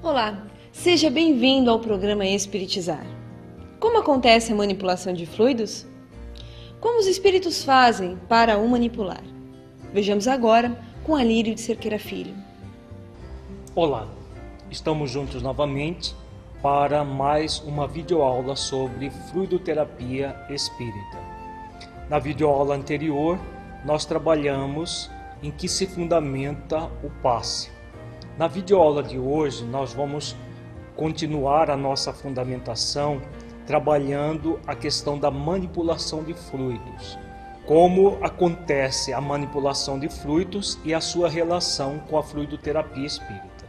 Olá, seja bem-vindo ao programa Espiritizar. Como acontece a manipulação de fluidos? Como os espíritos fazem para o manipular? Vejamos agora com Alírio de Cerqueira Filho. Olá, estamos juntos novamente para mais uma videoaula sobre fluidoterapia espírita. Na videoaula anterior, nós trabalhamos em que se fundamenta o passe. Na videoaula de hoje, nós vamos continuar a nossa fundamentação trabalhando a questão da manipulação de fluidos. Como acontece a manipulação de fluidos e a sua relação com a fluidoterapia espírita.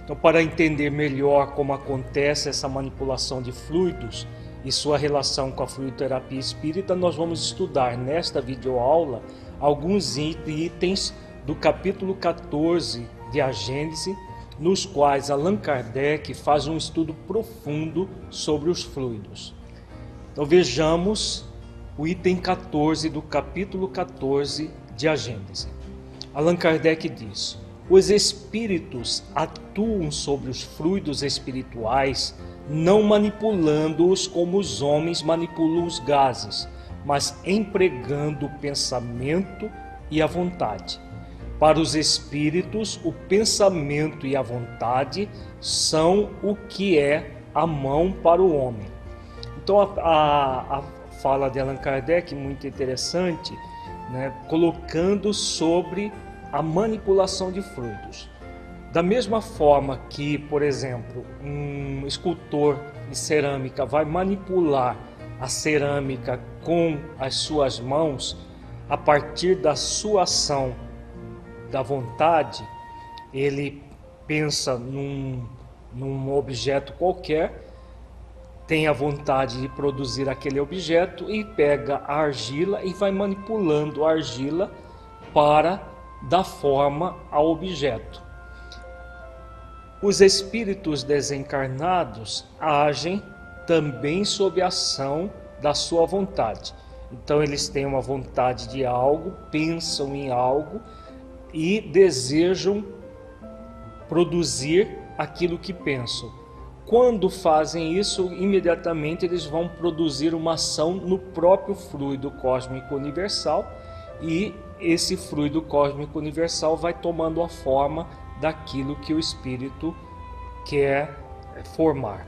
Então, para entender melhor como acontece essa manipulação de fluidos e sua relação com a fluidoterapia espírita, nós vamos estudar nesta videoaula alguns itens do capítulo 14 de A Gênese, nos quais Allan Kardec faz um estudo profundo sobre os fluidos. Então vejamos o item 14 do capítulo 14 de A Gênese. Allan Kardec diz: os espíritos atuam sobre os fluidos espirituais, não manipulando-os como os homens manipulam os gases, mas empregando o pensamento e a vontade. Para os espíritos, o pensamento e a vontade são o que é a mão para o homem. Então a fala de Allan Kardec é muito interessante, né, colocando sobre a manipulação de fluidos. Da mesma forma que, por exemplo, um escultor de cerâmica vai manipular a cerâmica com as suas mãos, a partir da sua ação da vontade, ele pensa num objeto qualquer, tem a vontade de produzir aquele objeto e pega a argila e vai manipulando a argila para dar forma ao objeto. Os espíritos desencarnados agem também sob a ação da sua vontade. Então eles têm uma vontade de algo, pensam em algo e desejam produzir aquilo que pensam. Quando fazem isso, imediatamente eles vão produzir uma ação no próprio fluido cósmico universal, e esse fluido cósmico universal vai tomando a forma daquilo que o espírito quer formar.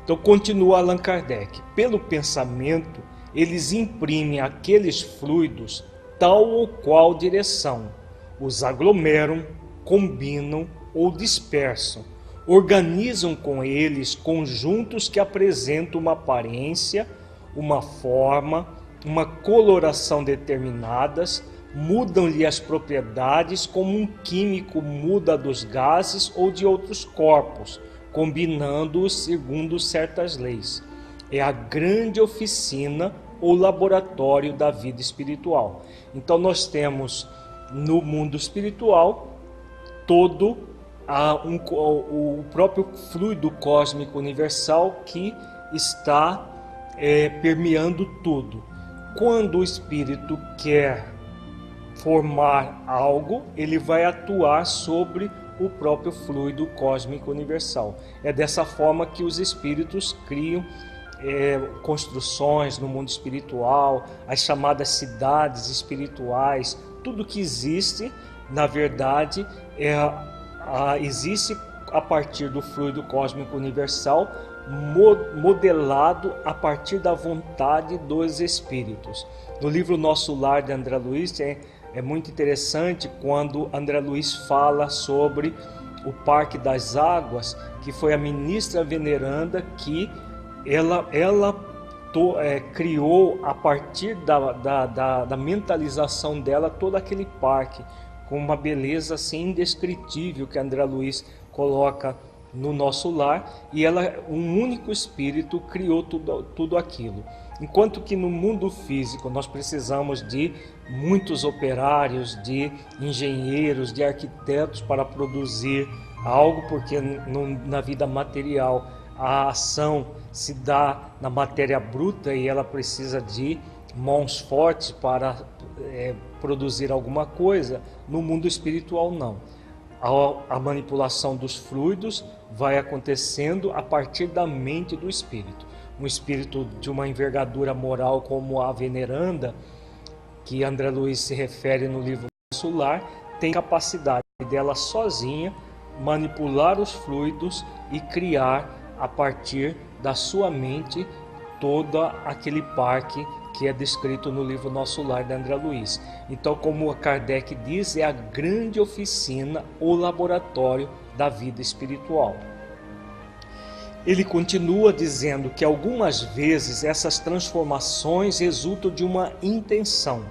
Então continua Allan Kardec: pelo pensamento, eles imprimem aqueles fluidos tal ou qual direção, os aglomeram, combinam ou dispersam, organizam com eles conjuntos que apresentam uma aparência, uma forma, uma coloração determinadas, mudam-lhe as propriedades como um químico muda dos gases ou de outros corpos, combinando-os segundo certas leis. É a grande oficina ou laboratório da vida espiritual. Então nós temos no mundo espiritual todo o próprio fluido cósmico universal que está permeando tudo. Quando o espírito quer formar algo, ele vai atuar sobre o próprio fluido cósmico universal. É dessa forma que os espíritos criam construções no mundo espiritual, as chamadas cidades espirituais. Tudo que existe, na verdade, existe a partir do fluido cósmico universal, modelado a partir da vontade dos espíritos. No livro Nosso Lar, de André Luiz, é muito interessante quando André Luiz fala sobre o Parque das Águas, que foi a ministra veneranda que ela criou a partir da mentalização dela todo aquele parque, com uma beleza assim indescritível que André Luiz coloca no Nosso Lar, e um único espírito criou tudo aquilo. Enquanto que no mundo físico nós precisamos de muitos operários, de engenheiros, de arquitetos para produzir algo, porque na vida material a ação se dá na matéria bruta e ela precisa de mãos fortes para produzir alguma coisa. No mundo espiritual não. a manipulação dos fluidos vai acontecendo a partir da mente do espírito. Um espírito de uma envergadura moral como a veneranda, que André Luiz se refere no livro Nosso Lar, tem capacidade dela sozinha manipular os fluidos e criar a partir da sua mente todo aquele parque que é descrito no livro Nosso Lar de André Luiz. Então, como Kardec diz, é a grande oficina ou laboratório da vida espiritual. Ele continua dizendo que algumas vezes essas transformações resultam de uma intenção,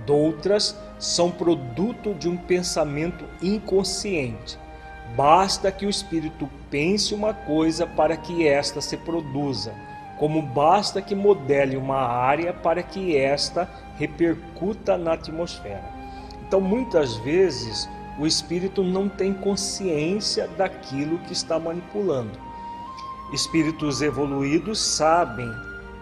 outras são produto de um pensamento inconsciente. Basta que o espírito pense uma coisa para que esta se produza, como basta que modele uma área para que esta repercuta na atmosfera. Então, muitas vezes, o espírito não tem consciência daquilo que está manipulando. Espíritos evoluídos sabem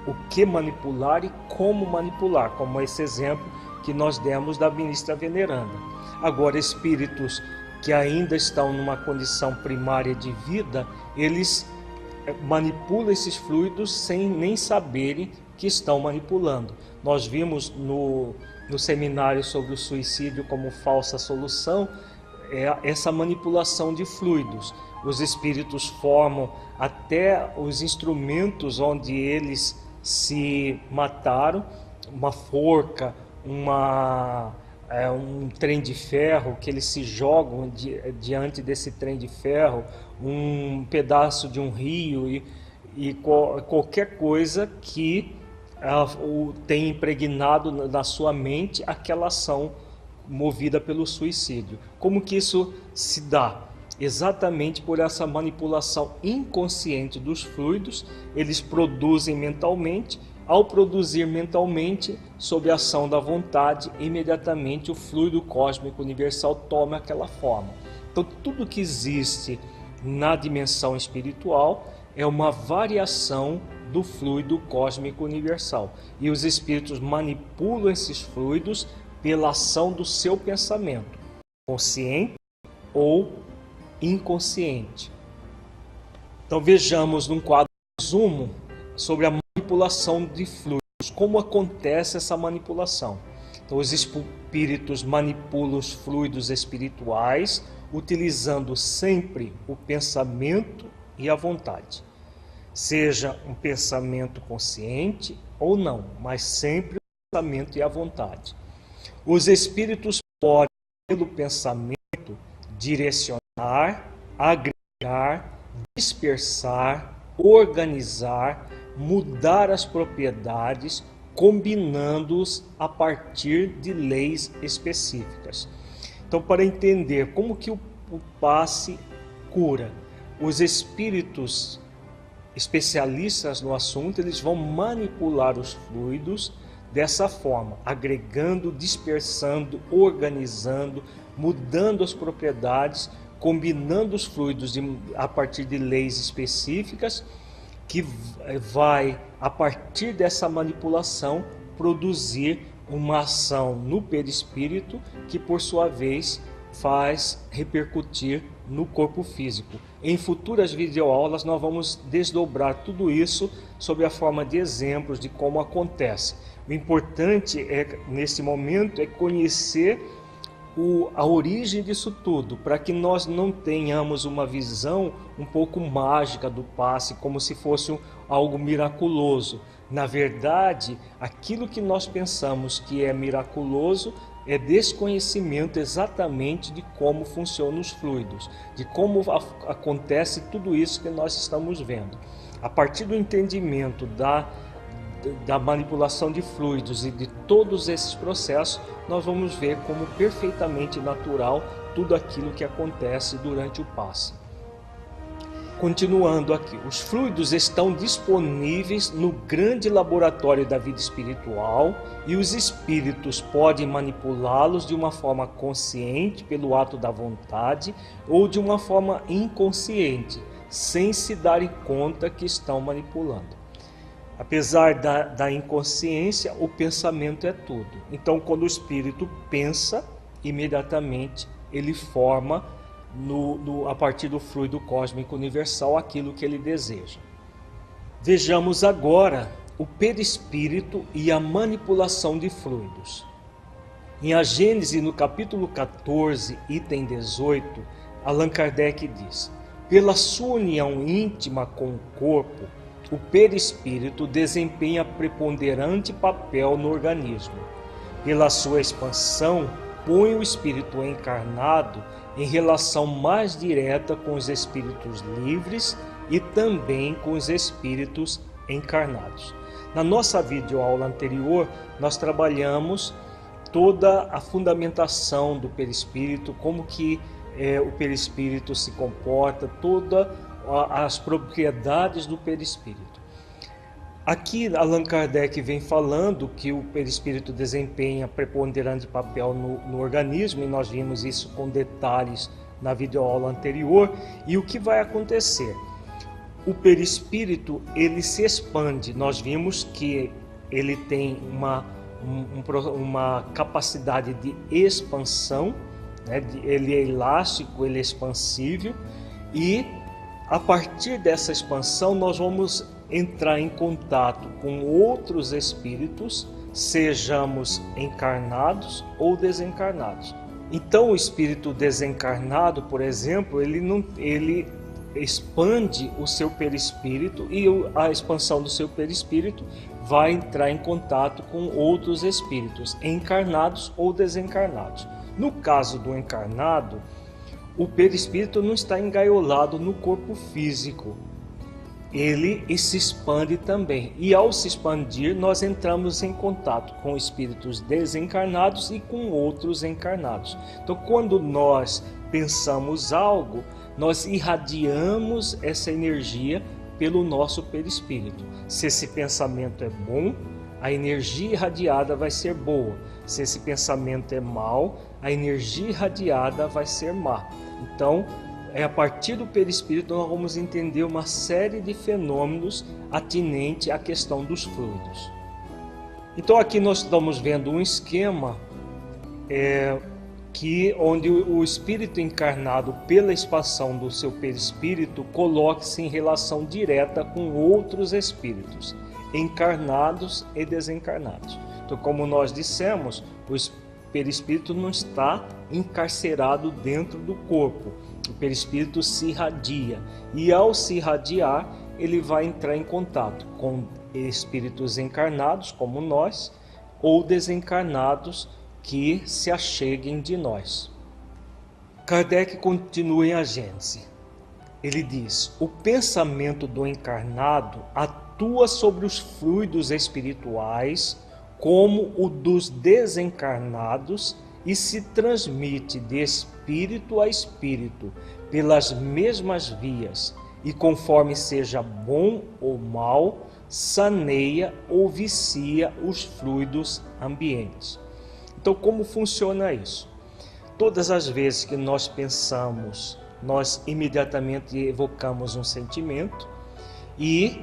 o que manipular e como manipular, como esse exemplo que nós demos da ministra veneranda. Agora, espíritos que ainda estão numa condição primária de vida, eles manipulam esses fluidos sem nem saberem que estão manipulando. Nós vimos no seminário sobre o suicídio como falsa solução, essa manipulação de fluidos. Os espíritos formam até os instrumentos onde eles se mataram, uma forca, um trem de ferro, que eles se jogam diante desse trem de ferro, um pedaço de um rio e qualquer coisa que tenha impregnado na sua mente aquela ação movida pelo suicídio. Como que isso se dá? Exatamente por essa manipulação inconsciente dos fluidos. Eles produzem mentalmente. Ao produzir mentalmente, sob a ação da vontade, imediatamente o fluido cósmico universal toma aquela forma. Então, tudo que existe na dimensão espiritual é uma variação do fluido cósmico universal. E os espíritos manipulam esses fluidos pela ação do seu pensamento, consciente ou inconsciente. Então, vejamos num quadro de resumo sobre a manipulação de fluidos, como acontece essa manipulação. Então, os espíritos manipulam os fluidos espirituais utilizando sempre o pensamento e a vontade, seja um pensamento consciente ou não, mas sempre o pensamento e a vontade. Os espíritos podem, pelo pensamento, direcionar, agregar, dispersar, organizar, mudar as propriedades, combinando-os a partir de leis específicas. Então, para entender como que o passe cura, os espíritos especialistas no assunto, eles vão manipular os fluidos dessa forma, agregando, dispersando, organizando, mudando as propriedades, combinando os fluidos a partir de leis específicas, que vai, a partir dessa manipulação, produzir uma ação no perispírito que, por sua vez, faz repercutir no corpo físico. Em futuras videoaulas nós vamos desdobrar tudo isso sob a forma de exemplos de como acontece. O importante nesse momento é conhecer a origem disso tudo, para que nós não tenhamos uma visão um pouco mágica do passe, como se fosse algo miraculoso. Na verdade, aquilo que nós pensamos que é miraculoso é desconhecimento exatamente de como funcionam os fluidos, de como acontece tudo isso que nós estamos vendo. A partir do entendimento da manipulação de fluidos e de todos esses processos, nós vamos ver como perfeitamente natural tudo aquilo que acontece durante o passe. Continuando aqui, os fluidos estão disponíveis no grande laboratório da vida espiritual e os espíritos podem manipulá-los de uma forma consciente, pelo ato da vontade, ou de uma forma inconsciente, sem se darem conta que estão manipulando. Apesar da inconsciência, o pensamento é tudo. Então, quando o espírito pensa, imediatamente ele forma a partir do fluido cósmico universal aquilo que ele deseja. Vejamos agora o perispírito e a manipulação de fluidos. Em A Gênese, no capítulo 14, item 18, Allan Kardec diz: pela sua união íntima com o corpo, o perispírito desempenha preponderante papel no organismo. Pela sua expansão, põe o espírito encarnado em relação mais direta com os espíritos livres e também com os espíritos encarnados. Na nossa videoaula anterior, nós trabalhamos toda a fundamentação do perispírito, como que o perispírito se comporta, todas as propriedades do perispírito. Aqui Allan Kardec vem falando que o perispírito desempenha preponderante papel no organismo, e nós vimos isso com detalhes na videoaula anterior. E o que vai acontecer? O perispírito, ele se expande. Nós vimos que ele tem uma capacidade de expansão, né? Ele é elástico, ele é expansível, e a partir dessa expansão nós vamos entrar em contato com outros espíritos, sejamos encarnados ou desencarnados. Então o espírito desencarnado, por exemplo, ele expande o seu perispírito, e a expansão do seu perispírito vai entrar em contato com outros espíritos, encarnados ou desencarnados. No caso do encarnado, o perispírito não está engaiolado no corpo físico, ele se expande também, e ao se expandir nós entramos em contato com espíritos desencarnados e com outros encarnados. Então, quando nós pensamos algo, nós irradiamos essa energia pelo nosso perispírito. Se esse pensamento é bom, a energia irradiada vai ser boa. Se esse pensamento é mau, a energia irradiada vai ser má. Então, a partir do perispírito nós vamos entender uma série de fenômenos atinentes à questão dos fluidos. Então aqui nós estamos vendo um esquema onde o espírito encarnado, pela expansão do seu perispírito, coloque-se em relação direta com outros espíritos, encarnados e desencarnados. Então, como nós dissemos, o perispírito não está encarcerado dentro do corpo. O perispírito se irradia, e ao se irradiar, ele vai entrar em contato com espíritos encarnados, como nós, ou desencarnados que se acheguem de nós. Kardec continua em A Gênese. Ele diz: o pensamento do encarnado atua sobre os fluidos espirituais como o dos desencarnados e se transmite de espírito a espírito pelas mesmas vias, e conforme seja bom ou mal, saneia ou vicia os fluidos ambientes. Então, como funciona isso? Todas as vezes que nós pensamos, nós imediatamente evocamos um sentimento e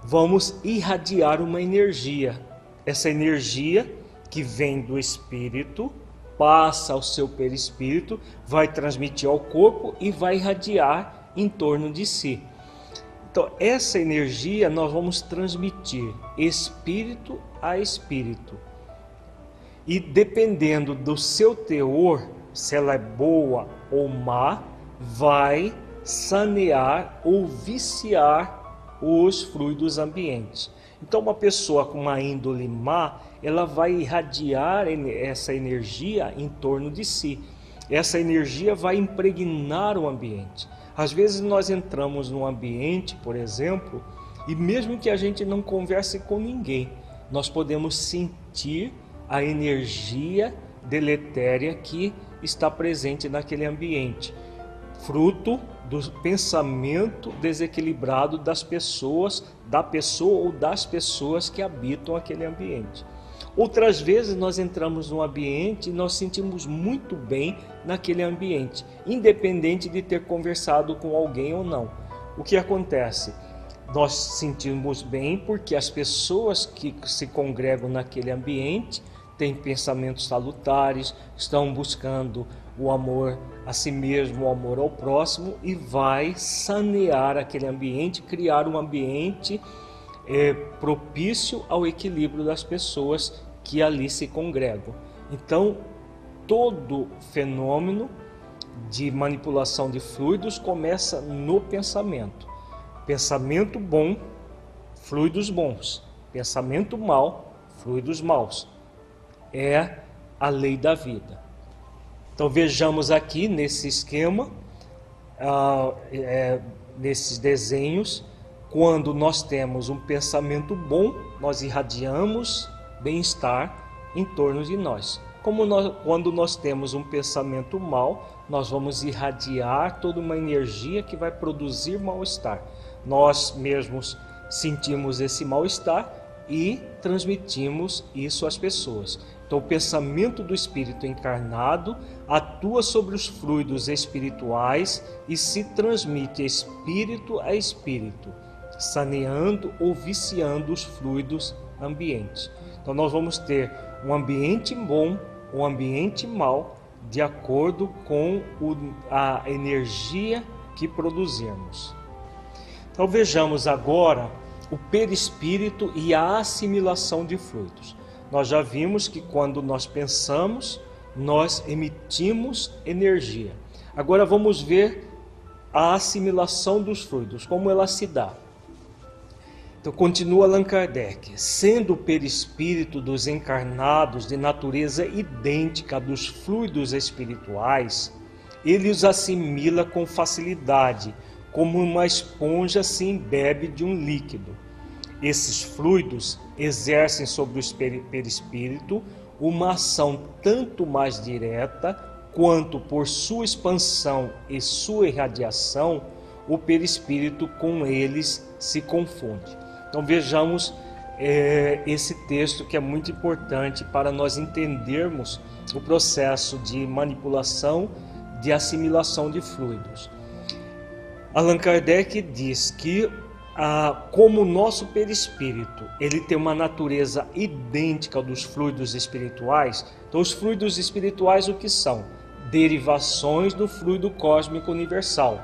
vamos irradiar uma energia. Essa energia que vem do espírito passa ao seu perispírito, vai transmitir ao corpo e vai irradiar em torno de si. Então, essa energia nós vamos transmitir espírito a espírito. E dependendo do seu teor, se ela é boa ou má, vai sanear ou viciar os fluidos ambientes. Então, uma pessoa com uma índole má, ela vai irradiar essa energia em torno de si. Essa energia vai impregnar o ambiente. Às vezes nós entramos num ambiente, por exemplo, e mesmo que a gente não converse com ninguém, nós podemos sentir a energia deletéria que está presente naquele ambiente, fruto do pensamento desequilibrado das pessoas, da pessoa ou das pessoas que habitam aquele ambiente. Outras vezes nós entramos num ambiente e nós sentimos muito bem naquele ambiente, independente de ter conversado com alguém ou não. O que acontece? Nós sentimos bem porque as pessoas que se congregam naquele ambiente têm pensamentos salutares, estão buscando o amor a si mesmo, o amor ao próximo, e vai sanear aquele ambiente, criar um ambiente propício ao equilíbrio das pessoas que ali se congregam. Então, todo fenômeno de manipulação de fluidos começa no pensamento. Pensamento bom, fluidos bons. Pensamento mau, fluidos maus. É a lei da vida. Então vejamos aqui nesse esquema, nesses desenhos, quando nós temos um pensamento bom, nós irradiamos bem-estar em torno de nós. Quando nós temos um pensamento mau, nós vamos irradiar toda uma energia que vai produzir mal-estar. Nós mesmos sentimos esse mal-estar e transmitimos isso às pessoas. Então, o pensamento do espírito encarnado atua sobre os fluidos espirituais e se transmite espírito a espírito, saneando ou viciando os fluidos ambientes. Então, nós vamos ter um ambiente bom, um ambiente mau, de acordo com a energia que produzirmos. Então, vejamos agora o perispírito e a assimilação de fluidos. Nós já vimos que quando nós pensamos, nós emitimos energia. Agora vamos ver a assimilação dos fluidos, como ela se dá. Então continua Allan Kardec: sendo o perispírito dos encarnados de natureza idêntica dos fluidos espirituais, ele os assimila com facilidade, como uma esponja se embebe de um líquido. Esses fluidos exercem sobre o perispírito uma ação tanto mais direta, quanto por sua expansão e sua irradiação, o perispírito com eles se confunde. Então vejamos esse texto, que é muito importante para nós entendermos o processo de manipulação, de assimilação de fluidos. Allan Kardec diz que como o nosso perispírito ele tem uma natureza idêntica ao dos fluidos espirituais, então os fluidos espirituais o que são? Derivações do fluido cósmico universal.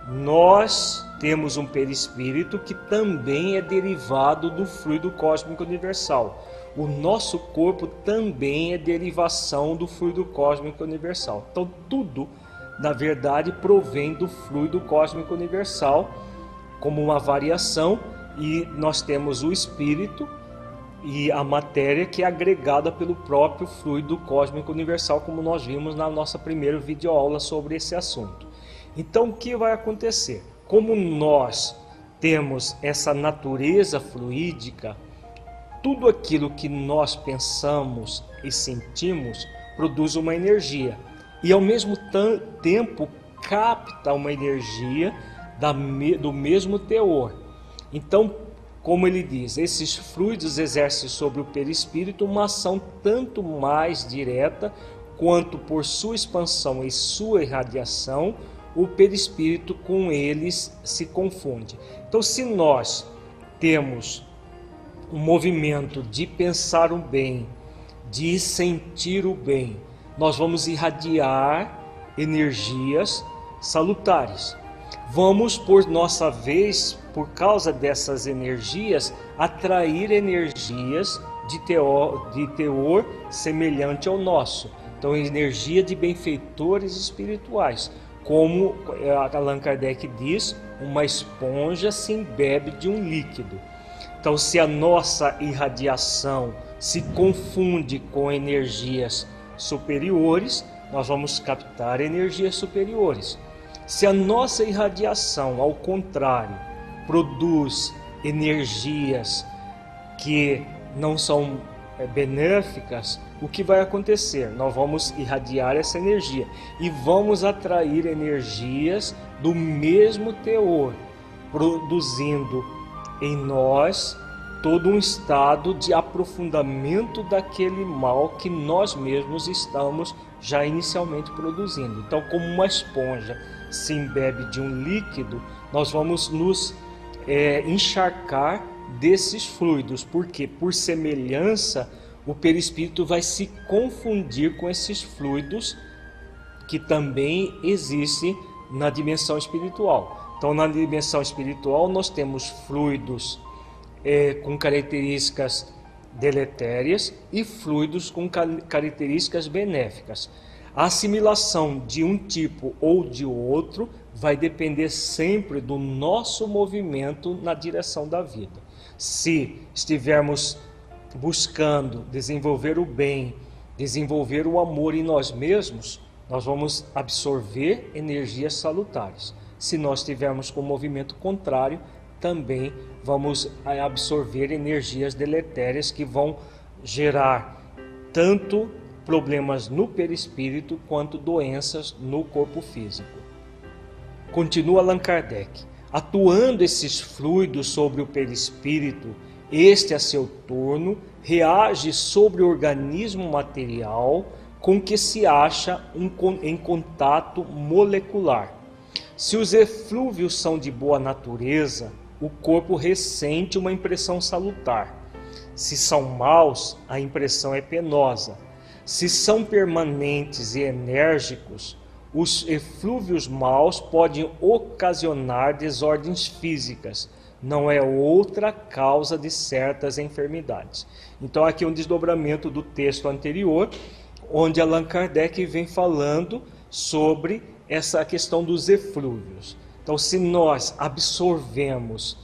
Nós temos um perispírito que também é derivado do fluido cósmico universal. O nosso corpo também é derivação do fluido cósmico universal. Então tudo, na verdade, provém do fluido cósmico universal, como uma variação, e nós temos o espírito e a matéria que é agregada pelo próprio fluido cósmico universal, como nós vimos na nossa primeira videoaula sobre esse assunto. Então o que vai acontecer? Como nós temos essa natureza fluídica, tudo aquilo que nós pensamos e sentimos produz uma energia, e ao mesmo tempo capta uma energia do mesmo teor. Então, como ele diz, esses fluidos exercem sobre o perispírito uma ação tanto mais direta, quanto por sua expansão e sua irradiação, o perispírito com eles se confunde. Então, se nós temos um movimento de pensar o bem, de sentir o bem, nós vamos irradiar energias salutares. Vamos, por nossa vez, por causa dessas energias, atrair energias de teor semelhante ao nosso. Então, energia de benfeitores espirituais. Como Allan Kardec diz, uma esponja se embebe de um líquido. Então, se a nossa irradiação se confunde com energias superiores, nós vamos captar energias superiores. Se a nossa irradiação, ao contrário, produz energias que não são benéficas, o que vai acontecer? Nós vamos irradiar essa energia e vamos atrair energias do mesmo teor, produzindo em nós todo um estado de aprofundamento daquele mal que nós mesmos estamos já inicialmente produzindo. Então, como uma esponja se embebe de um líquido, nós vamos nos encharcar desses fluidos, porque por semelhança o perispírito vai se confundir com esses fluidos que também existe na dimensão espiritual. Então, na dimensão espiritual, nós temos fluidos com características deletérias e fluidos com características benéficas. A assimilação de um tipo ou de outro vai depender sempre do nosso movimento na direção da vida. Se estivermos buscando desenvolver o bem, desenvolver o amor em nós mesmos, nós vamos absorver energias salutares. Se nós estivermos com o movimento contrário, também vamos absorver energias deletérias que vão gerar tanto problemas no perispírito quanto doenças no corpo físico. Continua Allan Kardec. Atuando esses fluidos sobre o perispírito, este a seu turno reage sobre o organismo material com que se acha em contato molecular. Se os eflúvios são de boa natureza, o corpo ressente uma impressão salutar. Se são maus, a impressão é penosa. Se são permanentes e enérgicos, os eflúvios maus podem ocasionar desordens físicas. Não é outra causa de certas enfermidades. Então aqui é um desdobramento do texto anterior, onde Allan Kardec vem falando sobre essa questão dos eflúvios. Então, se nós absorvemos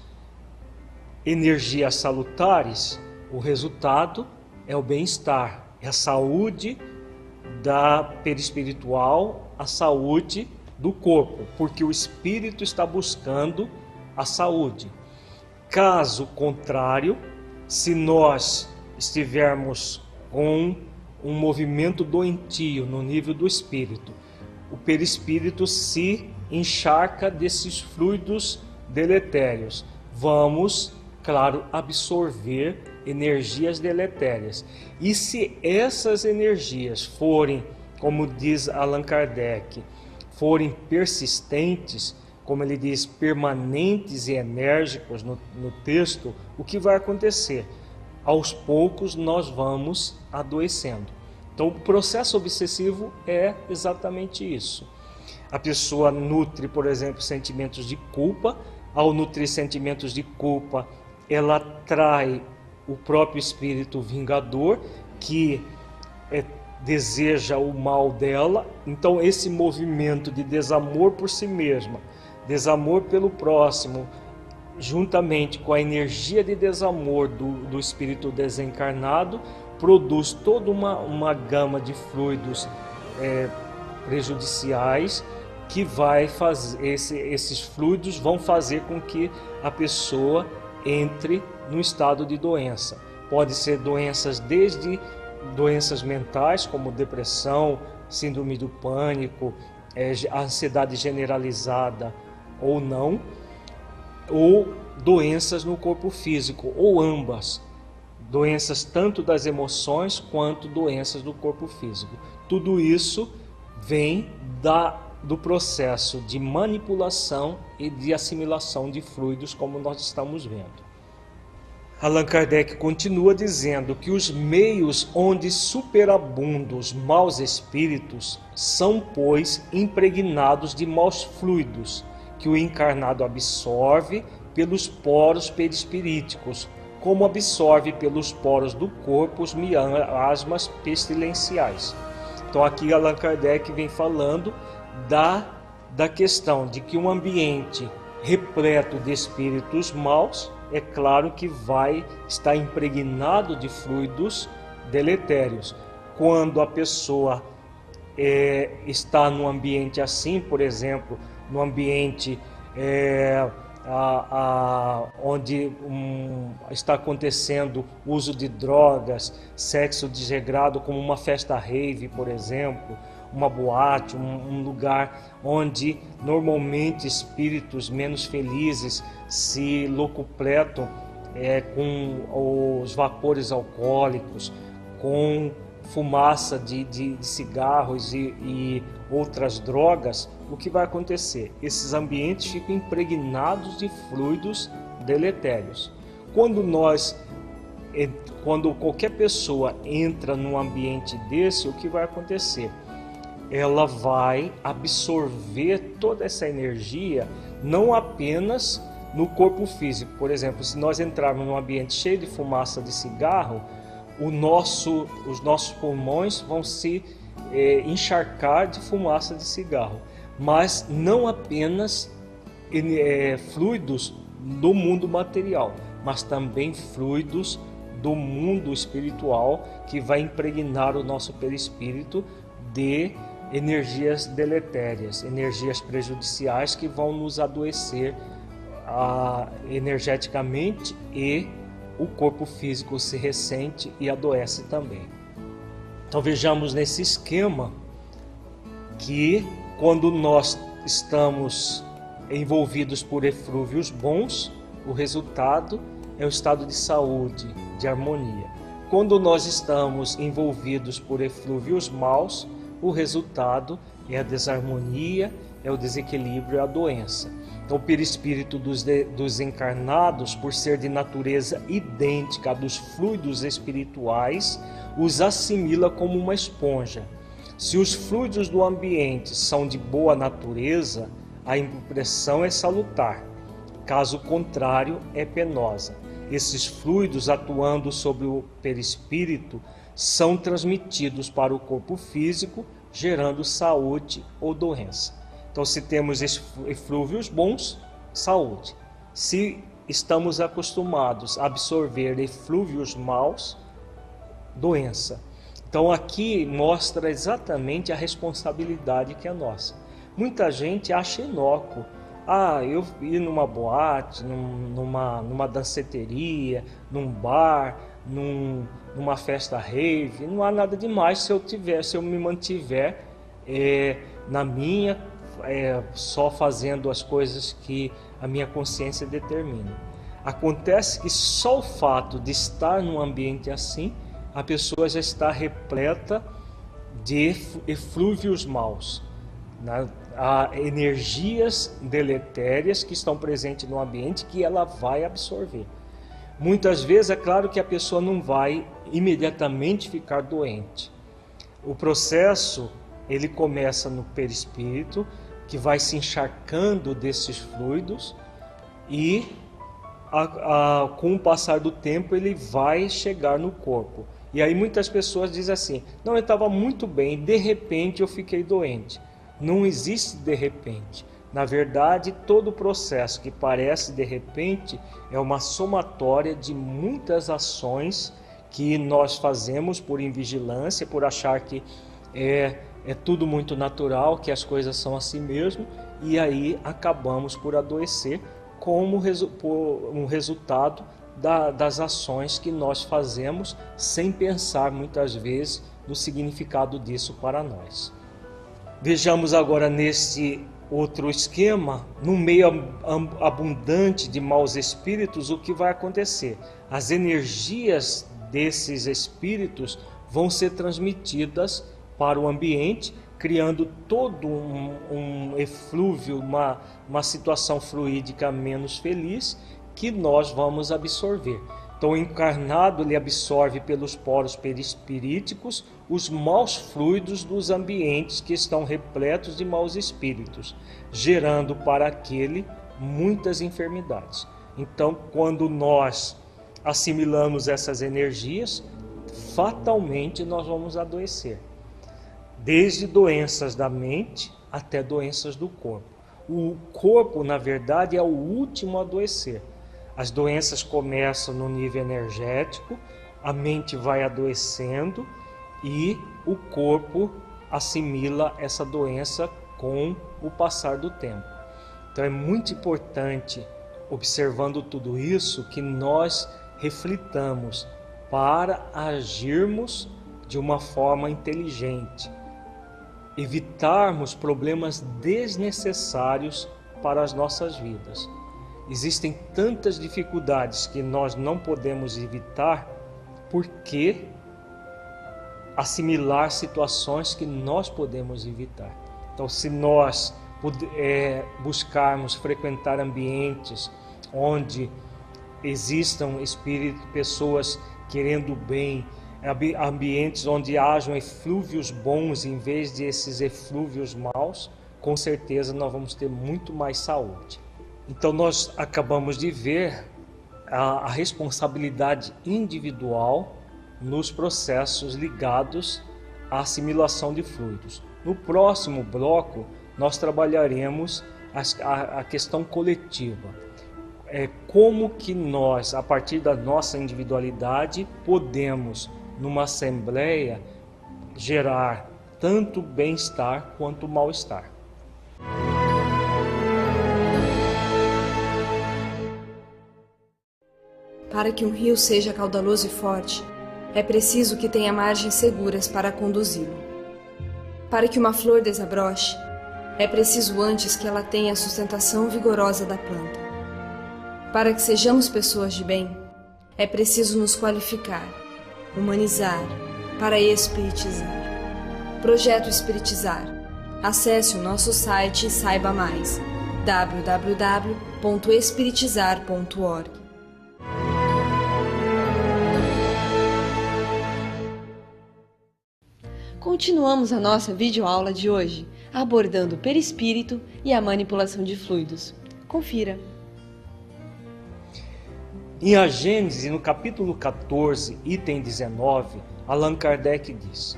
energias salutares, o resultado é o bem-estar, é a saúde da perispiritual, a saúde do corpo, porque o espírito está buscando a saúde. Caso contrário, se nós estivermos com um movimento doentio no nível do espírito, o perispírito se encharca desses fluidos deletérios. Vamos, claro, absorver energias deletérias. E se essas energias forem, como diz Allan Kardec, forem persistentes, como ele diz, permanentes e enérgicos no texto, o que vai acontecer? Aos poucos nós vamos adoecendo. Então o processo obsessivo é exatamente isso. A pessoa nutre, por exemplo, sentimentos de culpa. Ao nutrir sentimentos de culpa, ela atrai o próprio espírito vingador, que deseja o mal dela. Então esse movimento de desamor por si mesma, desamor pelo próximo, juntamente com a energia de desamor do espírito desencarnado, produz toda uma gama de fluidos prejudiciais, que vai fazer, esses fluidos vão fazer com que a pessoa entre no estado de doença. Pode ser doenças, desde doenças mentais, como depressão, síndrome do pânico, ansiedade generalizada ou não, ou doenças no corpo físico, ou ambas. Doenças tanto das emoções quanto doenças do corpo físico. Tudo isso vem do processo de manipulação e de assimilação de fluidos, como nós estamos vendo. Allan Kardec continua dizendo que os meios onde superabundam os maus espíritos são, pois, impregnados de maus fluidos, que o encarnado absorve pelos poros perispiríticos, como absorve pelos poros do corpo os miasmas pestilenciais. Então aqui Allan Kardec vem falando da questão de que um ambiente repleto de espíritos maus, é claro que vai estar impregnado de fluidos deletérios. Quando a pessoa está num ambiente assim, por exemplo, num ambiente onde está acontecendo uso de drogas, sexo desregrado, como uma festa rave, por exemplo, uma boate, um lugar onde normalmente espíritos menos felizes se locupletam com os vapores alcoólicos, com fumaça de cigarros e outras drogas. O que vai acontecer? Esses ambientes ficam impregnados de fluidos deletérios. Quando qualquer pessoa entra num ambiente desse, o que vai acontecer? ela vai absorver toda essa energia, não apenas no corpo físico. Por exemplo, se nós entrarmos num ambiente cheio de fumaça de cigarro, os nossos pulmões vão se encharcar de fumaça de cigarro. Mas não apenas fluidos do mundo material, mas também fluidos do mundo espiritual, que vai impregnar o nosso perispírito de energias deletérias, energias prejudiciais que vão nos adoecer energeticamente, e o corpo físico se ressente e adoece também. Então vejamos nesse esquema que quando nós estamos envolvidos por eflúvios bons, o resultado é o estado de saúde, de harmonia. Quando nós estamos envolvidos por eflúvios maus, o resultado é a desarmonia, é o desequilíbrio, é a doença. Então, o perispírito dos encarnados, por ser de natureza idêntica à dos fluidos espirituais, os assimila como uma esponja. Se os fluidos do ambiente são de boa natureza, a impressão é salutar. Caso contrário, é penosa. Esses fluidos, atuando sobre o perispírito, são transmitidos para o corpo físico, gerando saúde ou doença. Então, se temos eflúvios bons, saúde. Se estamos acostumados a absorver eflúvios maus, doença. Então, aqui mostra exatamente a responsabilidade que é nossa. Muita gente acha inócuo. Eu ir numa boate, numa danceteria, num bar, numa festa rave, não há nada demais se eu me mantiver na minha, só fazendo as coisas que a minha consciência determina. Acontece que só o fato de estar num ambiente assim, a pessoa já está repleta de eflúvios maus, né? Há energias deletérias que estão presentes no ambiente que ela vai absorver. Muitas vezes é claro que a pessoa não vai imediatamente ficar doente. O processo ele começa no perispírito, que vai se encharcando desses fluidos, e com o passar do tempo ele vai chegar no corpo. E aí muitas pessoas dizem assim: não, eu estava muito bem, de repente eu fiquei doente. Não existe de repente. Na verdade, todo o processo que parece de repente é uma somatória de muitas ações que nós fazemos por invigilância, por achar que é tudo muito natural, que as coisas são assim mesmo, e aí acabamos por adoecer como um resultado das ações que nós fazemos sem pensar muitas vezes no significado disso para nós. Vejamos agora nesse outro esquema, no meio abundante de maus espíritos, o que vai acontecer? As energias desses espíritos vão ser transmitidas para o ambiente, criando todo um eflúvio, uma situação fluídica menos feliz, que nós vamos absorver. Então, o encarnado ele absorve pelos poros perispiríticos os maus fluidos dos ambientes que estão repletos de maus espíritos, gerando para aquele muitas enfermidades. Então, quando nós assimilamos essas energias, fatalmente nós vamos adoecer, desde doenças da mente até doenças do corpo. O corpo, na verdade, é o último a adoecer. As doenças começam no nível energético, a mente vai adoecendo e o corpo assimila essa doença com o passar do tempo. Então é muito importante, observando tudo isso, que nós reflitamos para agirmos de uma forma inteligente, evitarmos problemas desnecessários para as nossas vidas. Existem tantas dificuldades que nós não podemos evitar, porque assimilar situações que nós podemos evitar. Então, se nós buscarmos frequentar ambientes onde existam pessoas querendo bem, ambientes onde hajam eflúvios bons em vez de esses eflúvios maus, com certeza nós vamos ter muito mais saúde. Então nós acabamos de ver a responsabilidade individual nos processos ligados à assimilação de fluidos. No próximo bloco nós trabalharemos a questão coletiva. Como que nós, a partir da nossa individualidade, podemos, numa assembleia, gerar tanto bem-estar quanto mal-estar. Para que um rio seja caudaloso e forte, é preciso que tenha margens seguras para conduzi-lo. Para que uma flor desabroche, é preciso antes que ela tenha a sustentação vigorosa da planta. Para que sejamos pessoas de bem, é preciso nos qualificar, humanizar, para espiritizar. Projeto Espiritizar. Acesse o nosso site e saiba mais. www.espiritizar.org. Continuamos a nossa videoaula de hoje, abordando o perispírito e a manipulação de fluidos. Confira. Em A Gênese, no capítulo 14, item 19, Allan Kardec diz: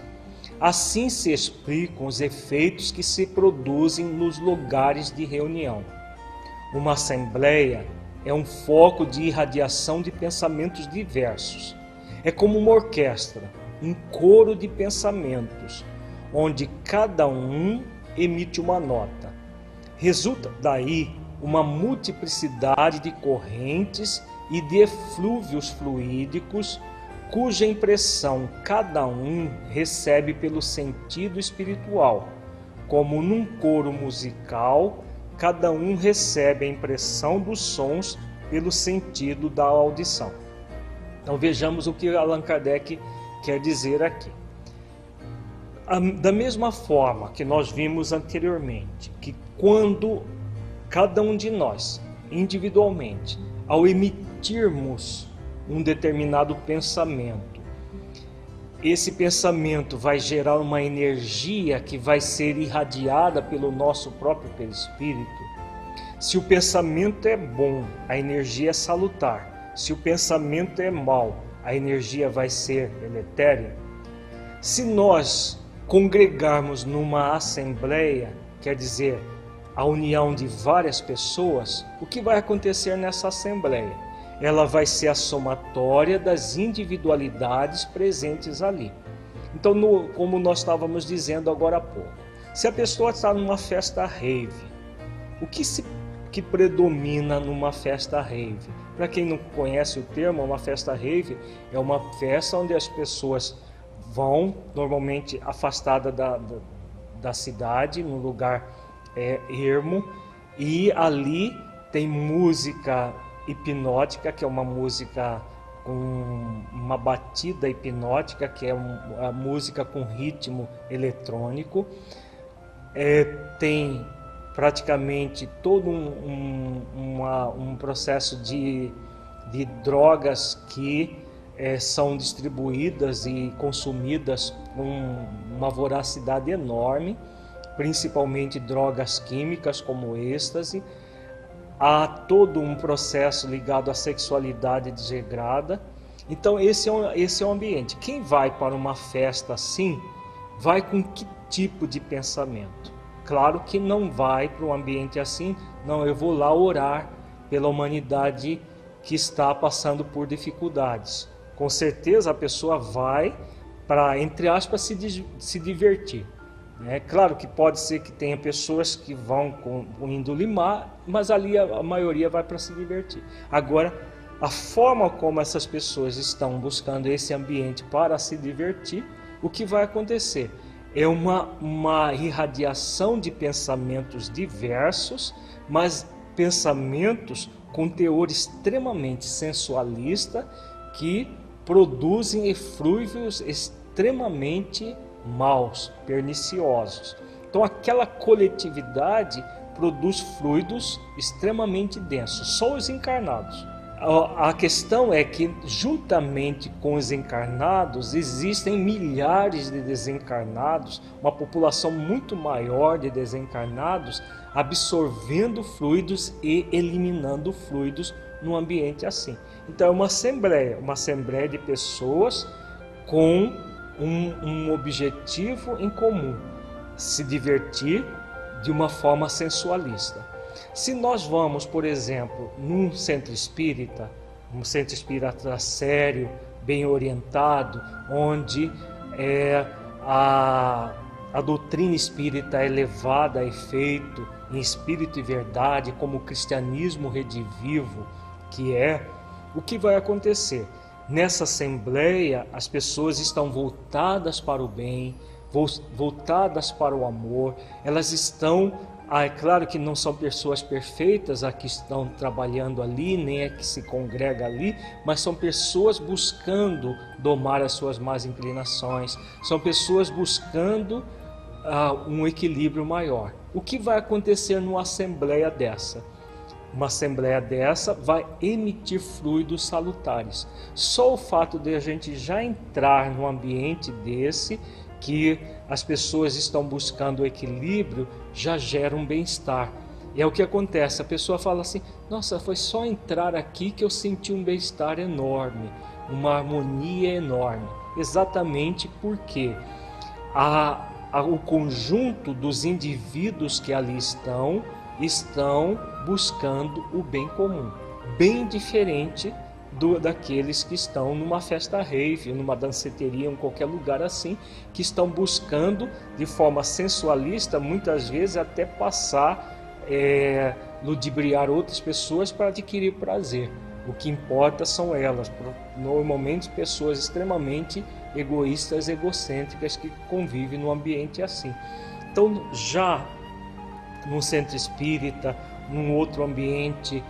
assim se explicam os efeitos que se produzem nos lugares de reunião. Uma assembleia é um foco de irradiação de pensamentos diversos. É como uma orquestra, um coro de pensamentos, onde cada um emite uma nota. Resulta daí uma multiplicidade de correntes e de eflúvios fluídicos, cuja impressão cada um recebe pelo sentido espiritual. Como num coro musical, cada um recebe a impressão dos sons pelo sentido da audição. Então vejamos o que Allan Kardec quer dizer aqui. Da mesma forma que nós vimos anteriormente, que quando cada um de nós, individualmente, ao emitirmos um determinado pensamento, esse pensamento vai gerar uma energia que vai ser irradiada pelo nosso próprio perispírito. Se o pensamento é bom, a energia é salutar. Se o pensamento é mau, a energia vai ser deletéria. Se nós congregarmos numa assembleia, quer dizer, a união de várias pessoas, o que vai acontecer nessa assembleia? Ela vai ser a somatória das individualidades presentes ali. Então, como nós estávamos dizendo agora há pouco, se a pessoa está numa festa rave, o que predomina numa festa rave? Para quem não conhece o termo, uma festa rave é uma festa onde as pessoas vão, normalmente afastada da cidade, num lugar ermo, e ali tem música hipnótica, que é uma música com uma batida hipnótica, que é a música com ritmo eletrônico. Tem praticamente todo um processo de drogas que são distribuídas e consumidas com uma voracidade enorme, principalmente drogas químicas como êxtase. Há todo um processo ligado à sexualidade desregrada. Então esse é o ambiente. Quem vai para uma festa assim, vai com que tipo de pensamento? Claro que não vai para um ambiente assim, não, eu vou lá orar pela humanidade que está passando por dificuldades. Com certeza a pessoa vai para, entre aspas, se divertir. Claro que pode ser que tenha pessoas que vão com índole má, mas ali a maioria vai para se divertir. Agora, a forma como essas pessoas estão buscando esse ambiente para se divertir, o que vai acontecer? É uma irradiação de pensamentos diversos, mas pensamentos com teor extremamente sensualista, que produzem eflúvios extremamente maus, perniciosos. Então aquela coletividade produz fluidos extremamente densos. Só os encarnados A questão é que, juntamente com os encarnados, existem milhares de desencarnados, uma população muito maior de desencarnados, absorvendo fluidos e eliminando fluidos num ambiente assim. Então é uma assembleia de pessoas com um objetivo em comum: se divertir de uma forma sensualista. Se nós vamos, por exemplo, num centro espírita, um centro espírita sério, bem orientado, onde a doutrina espírita é levada a efeito em espírito e verdade, como o cristianismo redivivo que é, o que vai acontecer? Nessa assembleia, as pessoas estão voltadas para o bem, voltadas para o amor, elas estão... é claro que não são pessoas perfeitas a que estão trabalhando ali, nem é que se congrega ali, mas são pessoas buscando domar as suas más inclinações, são pessoas buscando um equilíbrio maior. O que vai acontecer numa assembleia dessa? Uma assembleia dessa vai emitir fluidos salutares. Só o fato de a gente já entrar num ambiente desse, que as pessoas estão buscando o equilíbrio, já gera um bem-estar. E é o que acontece, a pessoa fala assim: nossa, foi só entrar aqui que eu senti um bem-estar enorme, uma harmonia enorme. Exatamente porque o conjunto dos indivíduos que ali estão buscando o bem comum, bem diferente daqueles que estão numa festa rave, numa danceteria, em qualquer lugar assim, que estão buscando de forma sensualista, muitas vezes até passar, ludibriar outras pessoas para adquirir prazer. O que importa são elas, normalmente pessoas extremamente egoístas, egocêntricas, que convivem num ambiente assim. Então, já num centro espírita, num outro ambiente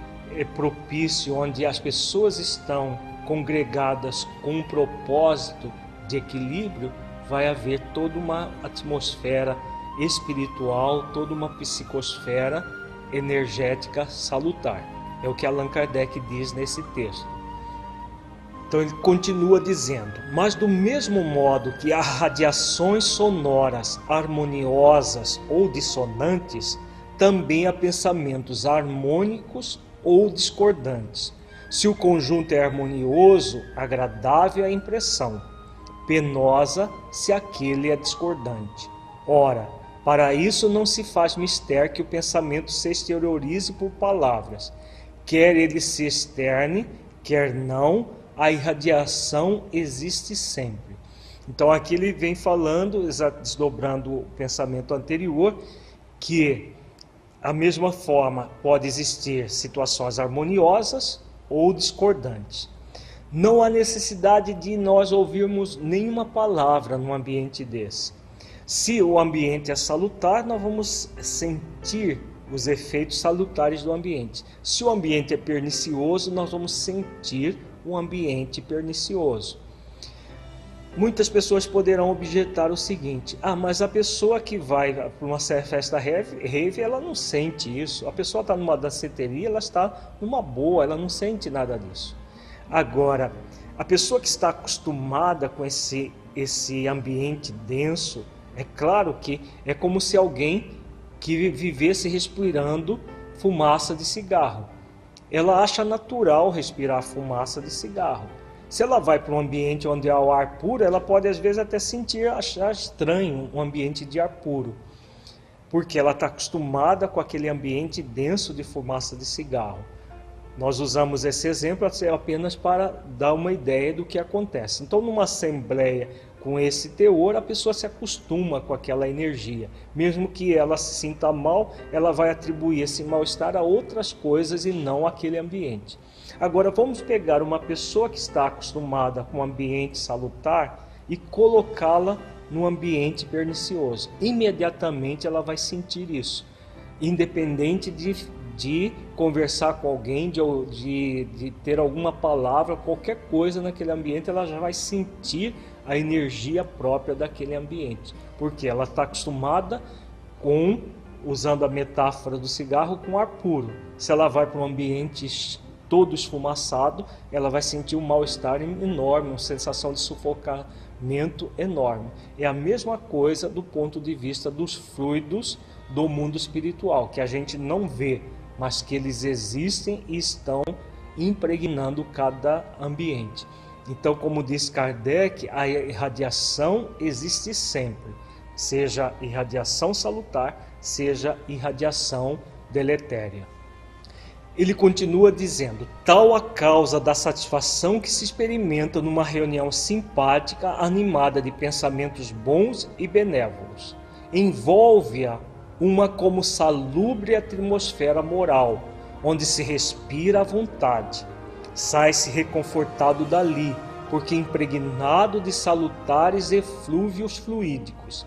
propício, onde as pessoas estão congregadas com um propósito de equilíbrio, vai haver toda uma atmosfera espiritual, toda uma psicosfera energética salutar. É o que Allan Kardec diz nesse texto. Então ele continua dizendo: mas do mesmo modo que há radiações sonoras harmoniosas ou dissonantes, também há pensamentos harmônicos ou discordantes. Se o conjunto é harmonioso, agradável é a impressão, penosa se aquele é discordante. Ora, para isso não se faz mister que o pensamento se exteriorize por palavras. Quer ele se externe, quer não, a irradiação existe sempre. Então aqui ele vem falando, desdobrando o pensamento anterior, que da mesma forma pode existir situações harmoniosas ou discordantes. Não há necessidade de nós ouvirmos nenhuma palavra num ambiente desse. Se o ambiente é salutar, nós vamos sentir os efeitos salutares do ambiente. Se o ambiente é pernicioso, nós vamos sentir um ambiente pernicioso. Muitas pessoas poderão objetar o seguinte: mas a pessoa que vai para uma festa rave, ela não sente isso. A pessoa está numa danceteria, ela está numa boa, ela não sente nada disso. Agora, a pessoa que está acostumada com esse ambiente denso, é claro que é como se alguém que vivesse respirando fumaça de cigarro. Ela acha natural respirar fumaça de cigarro. Se ela vai para um ambiente onde há o ar puro, ela pode às vezes até achar estranho um ambiente de ar puro, porque ela está acostumada com aquele ambiente denso de fumaça de cigarro. Nós usamos esse exemplo apenas para dar uma ideia do que acontece. Então, numa assembleia com esse teor, a pessoa se acostuma com aquela energia. Mesmo que ela se sinta mal, ela vai atribuir esse mal-estar a outras coisas e não àquele ambiente. Agora vamos pegar uma pessoa que está acostumada com um ambiente salutar e colocá-la num ambiente pernicioso. Imediatamente ela vai sentir isso, independente de conversar com alguém, de ter alguma palavra, qualquer coisa naquele ambiente, ela já vai sentir a energia própria daquele ambiente, porque ela está acostumada com, usando a metáfora do cigarro, com ar puro. Se ela vai para um ambiente todo esfumaçado, ela vai sentir um mal-estar enorme, uma sensação de sufocamento enorme. É a mesma coisa do ponto de vista dos fluidos do mundo espiritual, que a gente não vê, mas que eles existem e estão impregnando cada ambiente. Então, como diz Kardec, a irradiação existe sempre, seja irradiação salutar, seja irradiação deletéria. Ele continua dizendo: tal a causa da satisfação que se experimenta numa reunião simpática, animada de pensamentos bons e benévolos. Envolve-a uma como salubre atmosfera moral, onde se respira à vontade. Sai-se reconfortado dali, porque impregnado de salutares eflúvios fluídicos.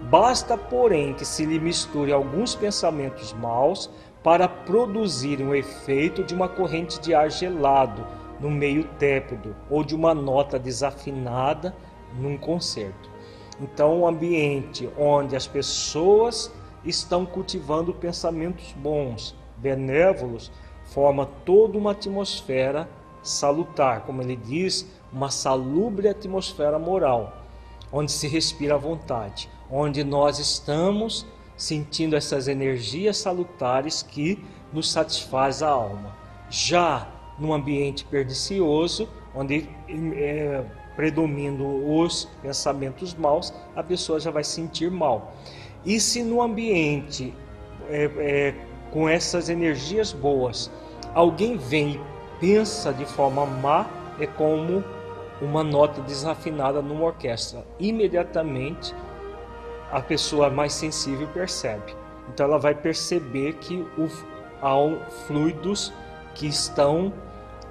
Basta, porém, que se lhe misture alguns pensamentos maus para produzirem o efeito de uma corrente de ar gelado no meio tépido ou de uma nota desafinada num concerto. Então, um ambiente onde as pessoas estão cultivando pensamentos bons, benévolos, forma toda uma atmosfera salutar, como ele diz, uma salubre atmosfera moral, onde se respira à vontade, onde nós estamos sentindo essas energias salutares que nos satisfaz a alma. Já num ambiente pernicioso, onde predominam os pensamentos maus, a pessoa já vai sentir mal. E se no ambiente com essas energias boas, alguém vem e pensa de forma má, é como uma nota desafinada numa orquestra. Imediatamente a pessoa mais sensível percebe. Então ela vai perceber que há fluidos que estão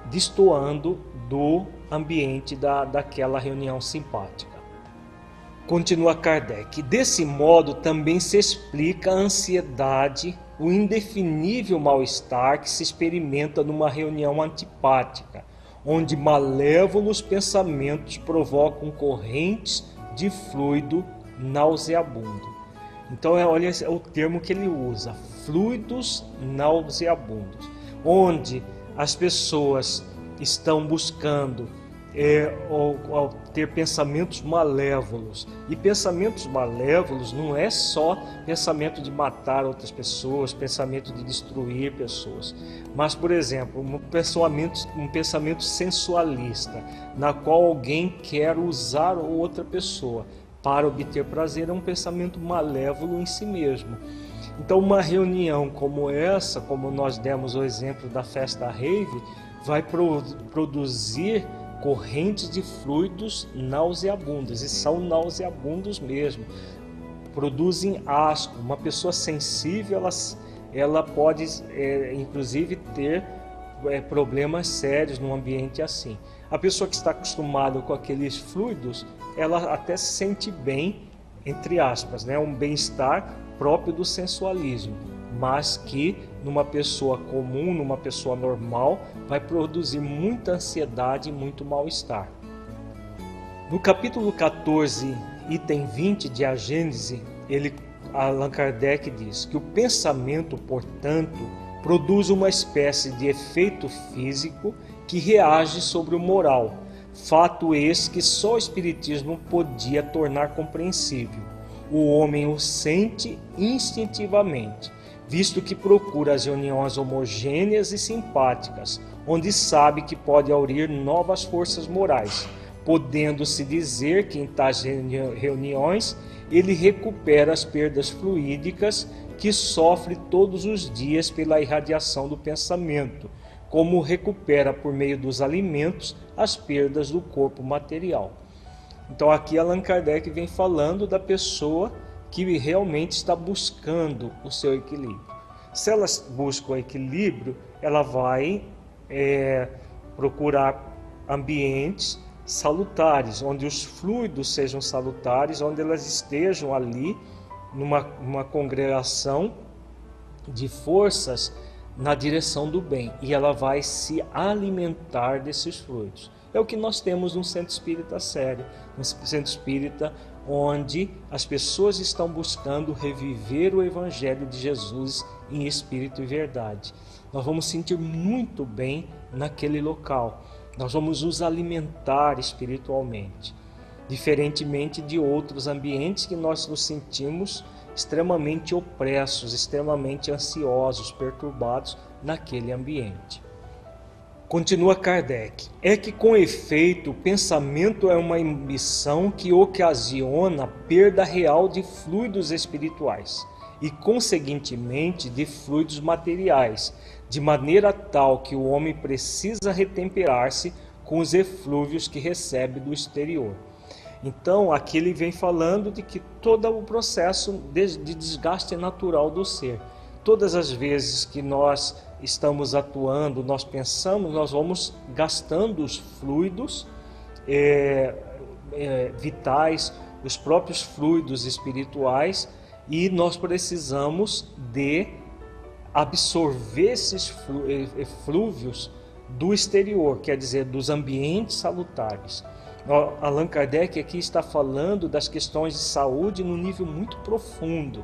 destoando do ambiente daquela reunião simpática. Continua Kardec: desse modo também se explica a ansiedade, o indefinível mal-estar que se experimenta numa reunião antipática, onde malévolos pensamentos provocam correntes de fluido nauseabundo. Então olha o termo que ele usa, fluidos nauseabundos, onde as pessoas estão buscando ao ter pensamentos malévolos. E pensamentos malévolos não é só pensamento de matar outras pessoas, pensamento de destruir pessoas, mas, por exemplo, um pensamento sensualista, na qual alguém quer usar outra pessoa para obter prazer, é um pensamento malévolo em si mesmo. Então, uma reunião como essa, como nós demos o exemplo da festa rave, vai produzir correntes de fluidos nauseabundos, e são nauseabundos mesmo, produzem asco. Uma pessoa sensível, ela pode inclusive ter problemas sérios num ambiente assim. A pessoa que está acostumada com aqueles fluidos, ela até se sente bem, entre aspas, né? Um bem-estar próprio do sensualismo, mas que numa pessoa comum, numa pessoa normal, vai produzir muita ansiedade e muito mal-estar. No capítulo 14, item 20 de A Gênese, Allan Kardec diz que o pensamento, portanto, produz uma espécie de efeito físico que reage sobre o moral, fato esse que só o Espiritismo podia tornar compreensível. O homem o sente instintivamente, visto que procura as reuniões homogêneas e simpáticas, onde sabe que pode aurir novas forças morais, podendo-se dizer que em tais reuniões ele recupera as perdas fluídicas que sofre todos os dias pela irradiação do pensamento, como recupera por meio dos alimentos as perdas do corpo material. Então aqui Allan Kardec vem falando da pessoa que realmente está buscando o seu equilíbrio. Se ela busca o equilíbrio, ela vai procurar ambientes salutares, onde os fluidos sejam salutares, onde elas estejam ali numa congregação de forças na direção do bem, e ela vai se alimentar desses fluidos. É o que nós temos no Centro Espírita Sério, no Centro Espírita onde as pessoas estão buscando reviver o Evangelho de Jesus em espírito e verdade. nós vamos sentir muito bem naquele local. Nós vamos nos alimentar espiritualmente, diferentemente de outros ambientes que nós nos sentimos extremamente opressos, extremamente ansiosos, perturbados naquele ambiente. Continua Kardec, é que com efeito o pensamento é uma ambição que ocasiona a perda real de fluidos espirituais e conseguintemente de fluidos materiais, de maneira tal que o homem precisa retemperar-se com os eflúvios que recebe do exterior. Então aqui ele vem falando de que todo o processo de desgaste natural do ser. Todas as vezes que nós estamos atuando, nós pensamos, nós vamos gastando os fluidos vitais, os próprios fluidos espirituais, e nós precisamos de absorver esses eflúvios do exterior, quer dizer, dos ambientes salutares. Allan Kardec aqui está falando das questões de saúde num nível muito profundo.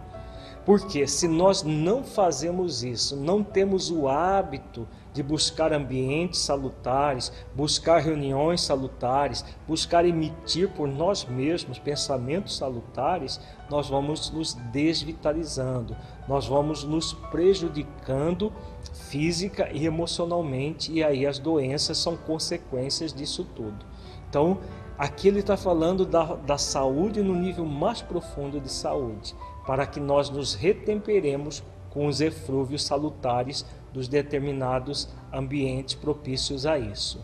Porque se nós não fazemos isso, não temos o hábito de buscar ambientes salutares, buscar reuniões salutares, buscar emitir por nós mesmos pensamentos salutares, nós vamos nos desvitalizando, nós vamos nos prejudicando física e emocionalmente, e aí as doenças são consequências disso tudo. Então, aqui ele está falando da saúde no nível mais profundo de saúde, para que nós nos retemperemos com os eflúvios salutares dos determinados ambientes propícios a isso.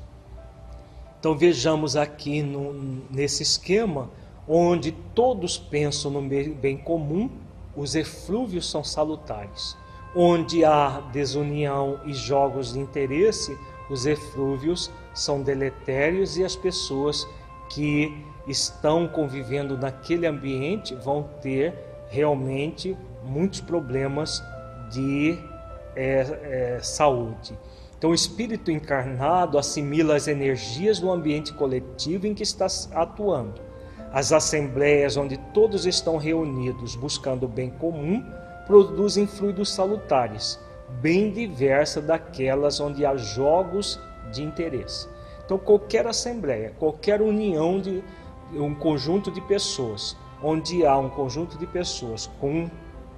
Então vejamos aqui nesse esquema, onde todos pensam no bem comum, os eflúvios são salutares. Onde há desunião e jogos de interesse, os eflúvios são deletérios, e as pessoas que estão convivendo naquele ambiente vão ter realmente muitos problemas de saúde. Então o espírito encarnado assimila as energias do ambiente coletivo em que está atuando. As assembleias onde todos estão reunidos buscando o bem comum produzem fluidos salutares, bem diversa daquelas onde há jogos de interesse. Então qualquer assembleia, qualquer união de um conjunto de pessoas, onde há um conjunto de pessoas com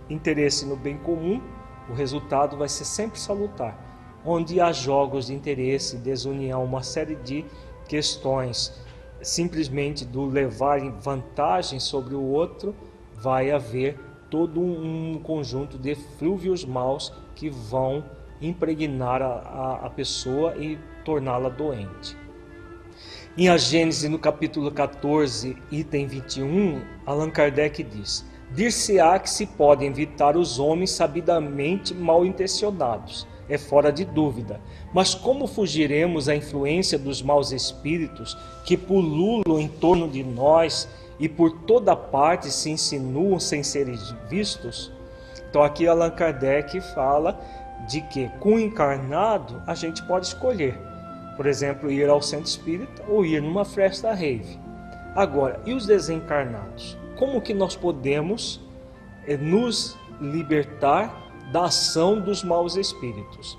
interesse no bem comum, o resultado vai ser sempre salutar. Onde há jogos de interesse, desunião, uma série de questões, simplesmente do levar vantagem sobre o outro, vai haver todo um conjunto de eflúvios maus que vão impregnar a pessoa e torná-la doente. Em A Gênese, no capítulo 14, item 21, Allan Kardec diz: dir-se-á que se podem evitar os homens sabidamente mal intencionados, é fora de dúvida, mas como fugiremos à influência dos maus espíritos que pululam em torno de nós e por toda parte se insinuam sem serem vistos? Então aqui Allan Kardec fala de que com o encarnado a gente pode escolher, por exemplo, ir ao centro espírita ou ir numa festa rave. Agora, e os desencarnados? Como que nós podemos nos libertar da ação dos maus espíritos?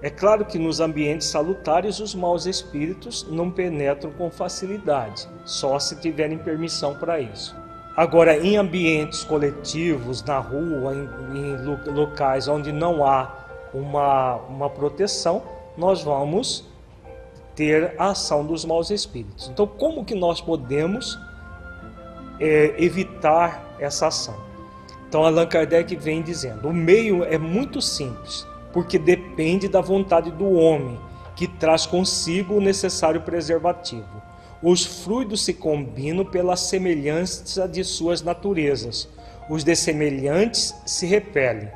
É claro que nos ambientes salutares os maus espíritos não penetram com facilidade, só se tiverem permissão para isso. Agora, em ambientes coletivos, na rua, em locais onde não há uma proteção, nós vamos ter a ação dos maus espíritos. Então, como que nós podemos evitar essa ação? Então, Allan Kardec vem dizendo: o meio é muito simples, porque depende da vontade do homem, que traz consigo o necessário preservativo. Os fluidos se combinam pela semelhança de suas naturezas. Os dessemelhantes se repelem.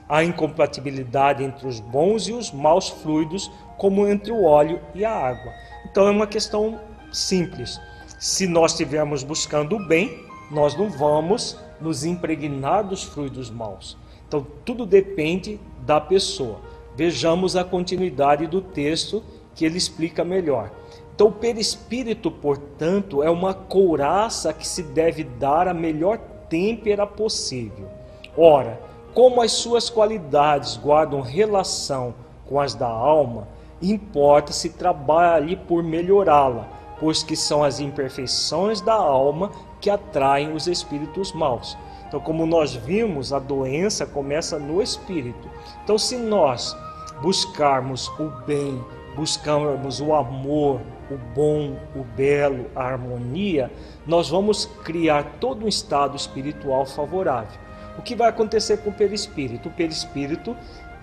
Há incompatibilidade entre os bons e os maus fluidos, como entre o óleo e a água. Então é uma questão simples. Se nós estivermos buscando o bem, nós não vamos nos impregnar dos fluidos maus. Então tudo depende da pessoa. Vejamos a continuidade do texto que ele explica melhor. Então o perispírito, portanto, é uma couraça que se deve dar a melhor têmpera possível. Ora, como as suas qualidades guardam relação com as da alma, importa se trabalhe por melhorá-la, pois que são as imperfeições da alma que atraem os espíritos maus. Então, como nós vimos, a doença começa no espírito. Então, se nós buscarmos o bem, buscarmos o amor, o bom, o belo, a harmonia, nós vamos criar todo um estado espiritual favorável. O que vai acontecer com o perispírito? O perispírito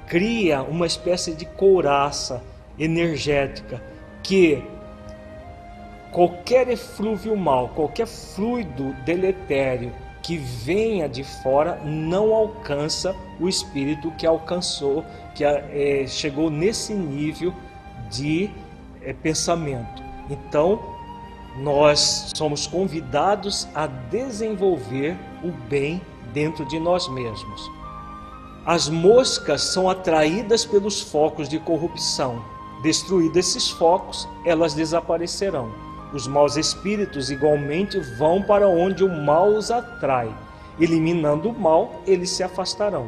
cria uma espécie de couraça energética que qualquer eflúvio mal, qualquer fluido deletério que venha de fora não alcança o espírito que alcançou, que chegou nesse nível de pensamento. Então, nós somos convidados a desenvolver o bem dentro de nós mesmos. As moscas são atraídas pelos focos de corrupção. Destruídos esses focos, elas desaparecerão. Os maus espíritos igualmente vão para onde o mal os atrai. Eliminando o mal, eles se afastarão.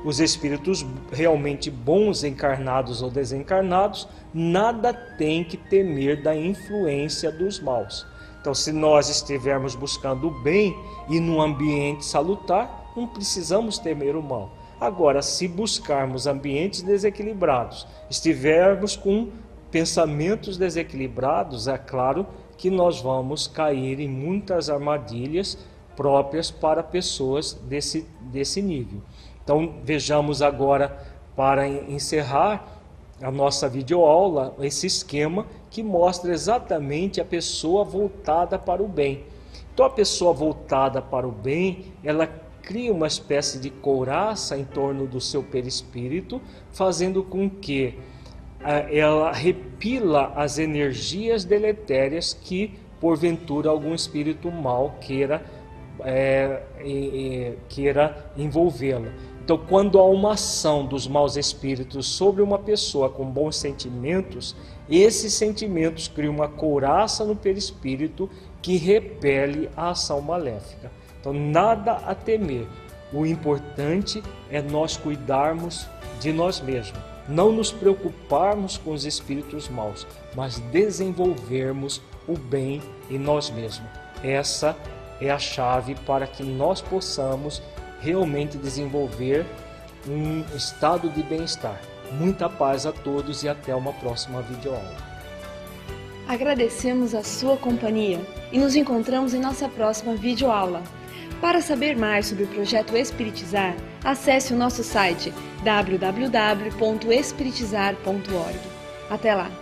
Os espíritos realmente bons, encarnados ou desencarnados, nada têm que temer da influência dos maus. Então, se nós estivermos buscando o bem e num ambiente salutar, não precisamos temer o mal. Agora, se buscarmos ambientes desequilibrados, estivermos com pensamentos desequilibrados, é claro que nós vamos cair em muitas armadilhas próprias para pessoas desse nível. Então, vejamos agora, para encerrar a nossa videoaula, esse esquema que mostra exatamente a pessoa voltada para o bem. Então, a pessoa voltada para o bem, ela cria uma espécie de couraça em torno do seu perispírito, fazendo com que ela repila as energias deletérias que, porventura, algum espírito mau queira envolvê-la. Então, quando há uma ação dos maus espíritos sobre uma pessoa com bons sentimentos, esses sentimentos criam uma couraça no perispírito que repele a ação maléfica. Então, nada a temer. O importante é nós cuidarmos de nós mesmos. Não nos preocuparmos com os espíritos maus, mas desenvolvermos o bem em nós mesmos. Essa é a chave para que nós possamos realmente desenvolver um estado de bem-estar. Muita paz a todos e até uma próxima videoaula. Agradecemos a sua companhia e nos encontramos em nossa próxima videoaula. Para saber mais sobre o projeto Espiritizar, acesse o nosso site www.espiritizar.org. Até lá!